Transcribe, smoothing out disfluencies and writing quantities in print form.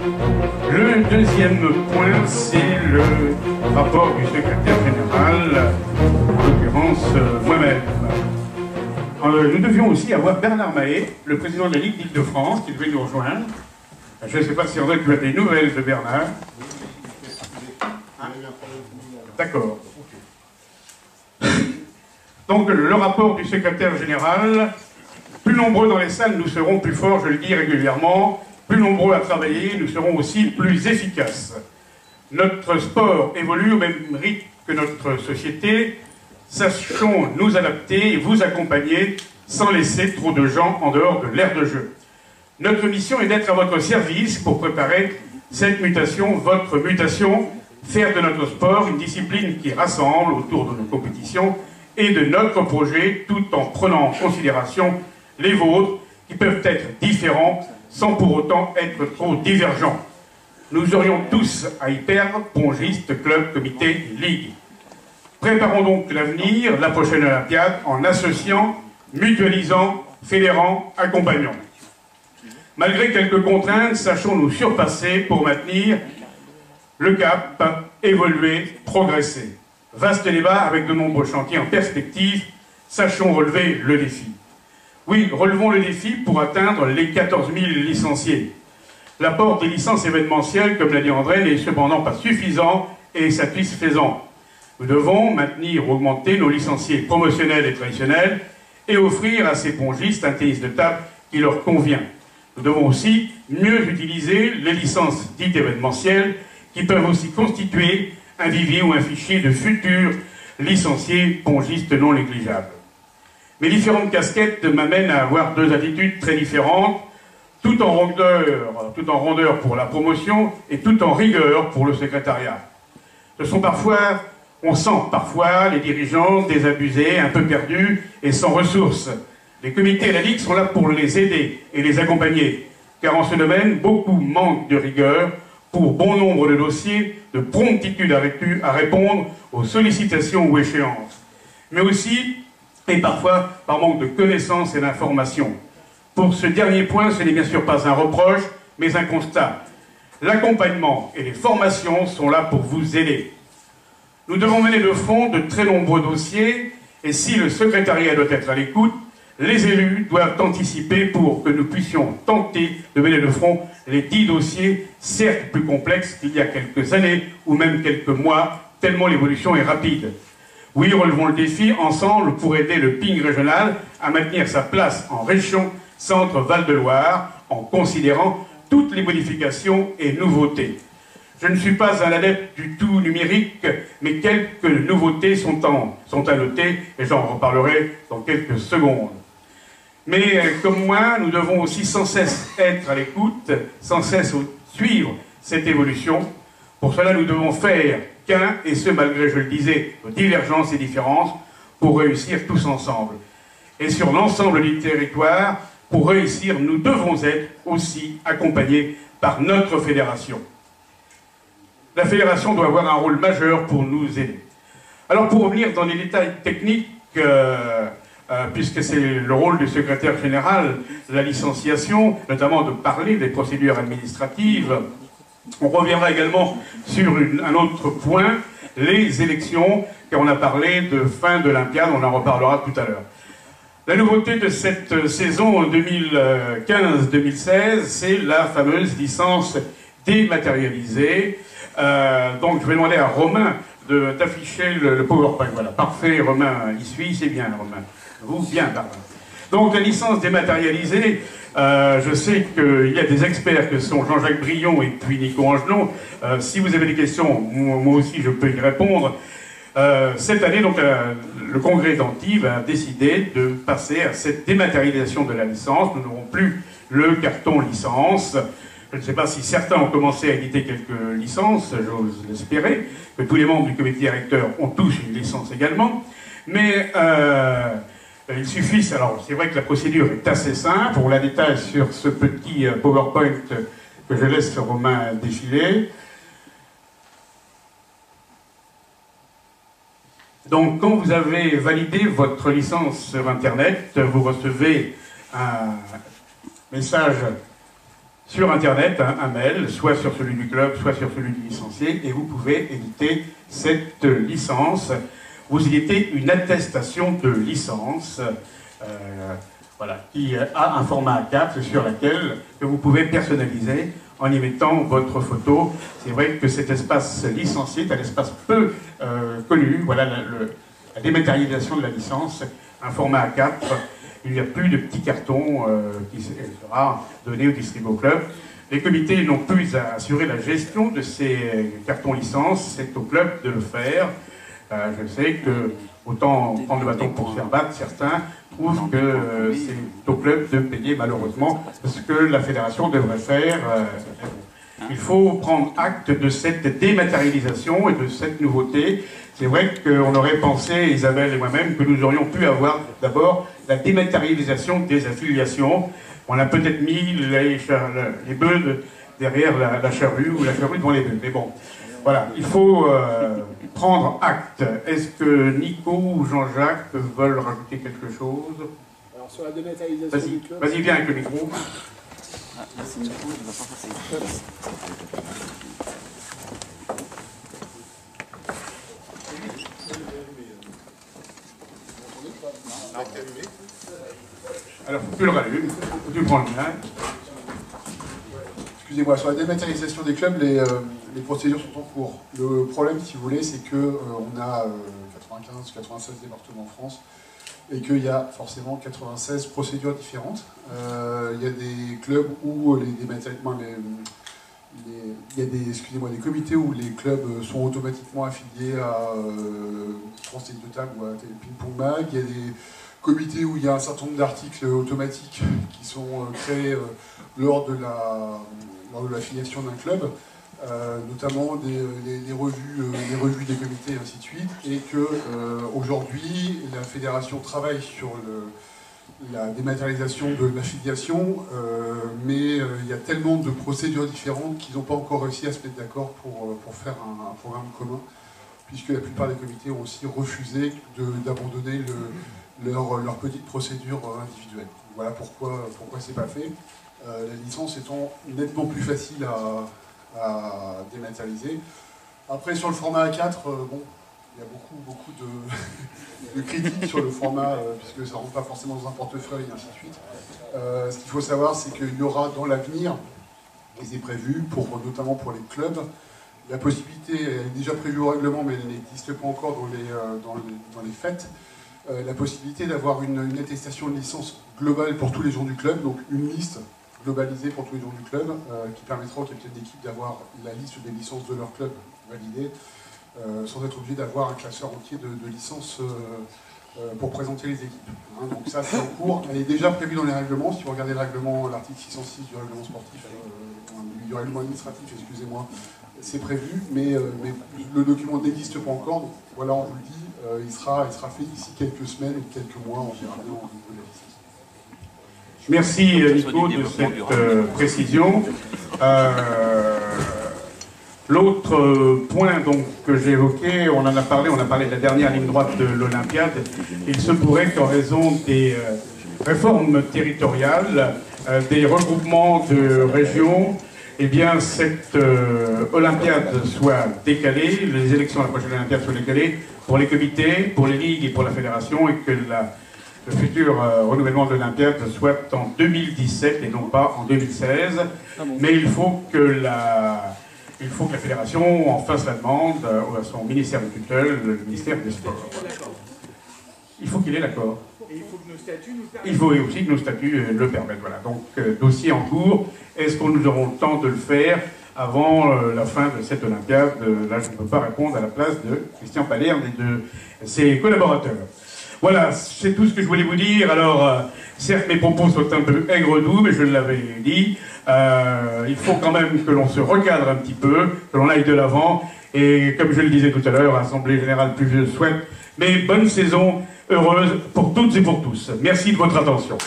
Le deuxième point, c'est le rapport du secrétaire général, en l'occurrence moi-même. Nous devions aussi avoir Bernard Mahé, le président de la Ligue d'Île-de-France, qui devait nous rejoindre. Je ne sais pas si André, tu as des nouvelles de Bernard. D'accord. Donc le rapport du secrétaire général, plus nombreux dans les salles, nous serons plus forts, je le dis régulièrement, plus nombreux à travailler, nous serons aussi plus efficaces. Notre sport évolue au même rythme que notre société, sachons nous adapter et vous accompagner sans laisser trop de gens en dehors de l'aire de jeu. Notre mission est d'être à votre service pour préparer cette mutation, votre mutation, faire de notre sport une discipline qui rassemble autour de nos compétitions et de notre projet, tout en prenant en considération les vôtres, qui peuvent être différents sans pour autant être trop divergents. Nous aurions tous à y perdre, pongistes, clubs, comités, ligues. Préparons donc l'avenir, la prochaine Olympiade, en associant, mutualisant, fédérant, accompagnant. Malgré quelques contraintes, sachons nous surpasser pour maintenir le cap, évoluer, progresser. Vaste débat avec de nombreux chantiers en perspective, sachons relever le défi. Oui, relevons le défi pour atteindre les 14 000 licenciés. L'apport des licences événementielles, comme l'a dit André, n'est cependant pas suffisant et satisfaisant. Nous devons maintenir ou augmenter nos licenciés promotionnels et traditionnels et offrir à ces pongistes un tennis de table qui leur convient. Nous devons aussi mieux utiliser les licences dites événementielles qui peuvent aussi constituer un vivier ou un fichier de futurs licenciés pongistes non négligeables. Mes différentes casquettes m'amènent à avoir deux attitudes très différentes, tout en rondeur pour la promotion et tout en rigueur pour le secrétariat. On sent parfois les dirigeants désabusés, un peu perdus et sans ressources. Les comités et la Ligue sont là pour les aider et les accompagner, car en ce domaine, beaucoup manquent de rigueur pour bon nombre de dossiers, de promptitude à répondre aux sollicitations ou échéances, mais aussi, et parfois, par manque de connaissances et d'informations. Pour ce dernier point, ce n'est bien sûr pas un reproche, mais un constat. L'accompagnement et les formations sont là pour vous aider. Nous devons mener de front de très nombreux dossiers, et si le secrétariat doit être à l'écoute, les élus doivent anticiper pour que nous puissions tenter de mener de front les 10 dossiers, certes plus complexes qu'il y a quelques années, ou même quelques mois, tellement l'évolution est rapide. Oui, relevons le défi ensemble pour aider le PING régional à maintenir sa place en région Centre Val-de-Loire, en considérant toutes les modifications et nouveautés. Je ne suis pas un adepte du tout numérique, mais quelques nouveautés sont à noter, et j'en reparlerai dans quelques secondes. Mais comme moi, nous devons aussi sans cesse être à l'écoute, sans cesse suivre cette évolution. Pour cela, nous devons faire qu'un, et ce malgré, je le disais, nos divergences et différences, pour réussir tous ensemble. Et sur l'ensemble du territoire, pour réussir, nous devons être aussi accompagnés par notre fédération. La fédération doit avoir un rôle majeur pour nous aider. Alors pour revenir dans les détails techniques, puisque c'est le rôle du secrétaire général, la licenciation, notamment de parler des procédures administratives, on reviendra également sur un autre point, les élections, car on a parlé de fin d'Olympiade, on en reparlera tout à l'heure. La nouveauté de cette saison 2015-2016, c'est la fameuse licence dématérialisée. Donc je vais demander à Romain d'afficher le PowerPoint. Voilà, parfait, Romain y suit, c'est bien Romain. Vous, bien, pardon. Donc la licence dématérialisée, je sais qu'il y a des experts que sont Jean-Jacques Brion et puis Nico Angelon. Si vous avez des questions, moi aussi je peux y répondre. Cette année, donc, le congrès d'Antibes a décidé de passer à cette dématérialisation de la licence. Nous n'aurons plus le carton licence. Je ne sais pas si certains ont commencé à éditer quelques licences, j'ose l'espérer, que tous les membres du comité directeur ont tous une licence également. Mais il suffit, alors c'est vrai que la procédure est assez simple, on la détaille sur ce petit PowerPoint que je laisse Romain défiler. Donc, quand vous avez validé votre licence sur Internet, vous recevez un message sur Internet un mail, soit sur celui du club, soit sur celui du licencié, et vous pouvez éditer cette licence. Vous éditez une attestation de licence, voilà, qui a un format A4 sur laquelle que vous pouvez personnaliser en y mettant votre photo. C'est vrai que cet espace licencié est un espace peu connu. Voilà la dématérialisation de la licence, un format A4. Il n'y a plus de petits cartons qui sera donné au distribué au club. Les comités n'ont plus à assurer la gestion de ces cartons licences, c'est au club de le faire. Je sais que, autant prendre le bâton pour se faire battre, certains trouvent que c'est au club de payer malheureusement ce que la fédération devrait faire. Il faut prendre acte de cette dématérialisation et de cette nouveauté. C'est vrai qu'on aurait pensé, Isabelle et moi-même, que nous aurions pu avoir d'abord la dématérialisation des affiliations. On a peut-être mis les bœufs derrière la charrue ou la charrue devant les bœufs. Mais bon, voilà, il faut prendre acte. Est-ce que Nico ou Jean-Jacques veulent rajouter quelque chose? Alors sur la dématérialisation du club... Vas-y, viens avec le micro. Alors, tu le rallumes, tu prends le mien. Excusez-moi, sur la dématérialisation des clubs, les procédures sont en cours. Le problème, si vous voulez, c'est qu'on a 95-96 départements en France et qu'il y a forcément 96 procédures différentes. Il y a des clubs où il y a des comités où les clubs sont automatiquement affiliés à France Tennis de Table ou à Ping Pong Mag. Il y a des comités où il y a un certain nombre d'articles automatiques qui sont créés lors de l'affiliation d'un club, notamment les revues des comités et ainsi de suite, et que aujourd'hui la fédération travaille sur la dématérialisation de l'affiliation, mais il y a tellement de procédures différentes qu'ils n'ont pas encore réussi à se mettre d'accord pour faire un programme commun, puisque la plupart des comités ont aussi refusé d'abandonner leur petite procédure individuelle. Voilà pourquoi c'est pas fait. La licence étant nettement plus facile à dématérialiser. Après, sur le format A4, bon, il y a beaucoup de critiques sur le format, puisque ça ne rentre pas forcément dans un portefeuille, et ainsi de suite. Ce qu'il faut savoir, c'est qu'il y aura dans l'avenir, et c'est prévu, notamment pour les clubs, la possibilité, elle est déjà prévue au règlement, mais elle n'existe pas encore dans les faits, la possibilité d'avoir une attestation de licence globale pour tous les gens du club, donc une liste globalisée pour tous les gens du club, qui permettra aux capitaines d'équipe d'avoir la liste des licences de leur club validée, sans être obligé d'avoir un classeur entier de licences pour présenter les équipes. Hein, donc ça, c'est en cours. Elle est déjà prévue dans les règlements. Si vous regardez le règlement, l'article 606 du règlement sportif, du règlement administratif, excusez-moi, c'est prévu, mais le document n'existe pas encore. Donc voilà, on vous le dit, il sera fait d'ici quelques semaines ou quelques mois, on verra bien au niveau de la licence. Merci Nico de cette précision. L'autre point donc, que j'ai évoqué, on en a parlé, on a parlé de la dernière ligne droite de l'Olympiade. Il se pourrait qu'en raison des réformes territoriales, des regroupements de régions, eh bien cette Olympiade soit décalée, les élections à la prochaine Olympiade soient décalées pour les comités, pour les ligues et pour la fédération, et que le futur renouvellement de l'Olympiade soit en 2017 et non pas en 2016. Mais il faut que la fédération en fasse la demande à son ministère de tutelle, le ministère des Sports. Il faut qu'il ait l'accord. Et il faut que nos statuts nous permettent. Il faut aussi que nos statuts le permettent. Voilà. Donc, dossier en cours. Est-ce que nous aurons le temps de le faire avant la fin de cette Olympiade? Là, je ne peux pas répondre à la place de Christian Palerne et de ses collaborateurs. Voilà, c'est tout ce que je voulais vous dire. Alors, certes, mes propos sont un peu aigre-doux, mais je l'avais dit. Il faut quand même que l'on se recadre un petit peu, que l'on aille de l'avant. Et comme je le disais tout à l'heure, Assemblée Générale pluvieuse souhaite, mais bonne saison heureuse pour toutes et pour tous. Merci de votre attention.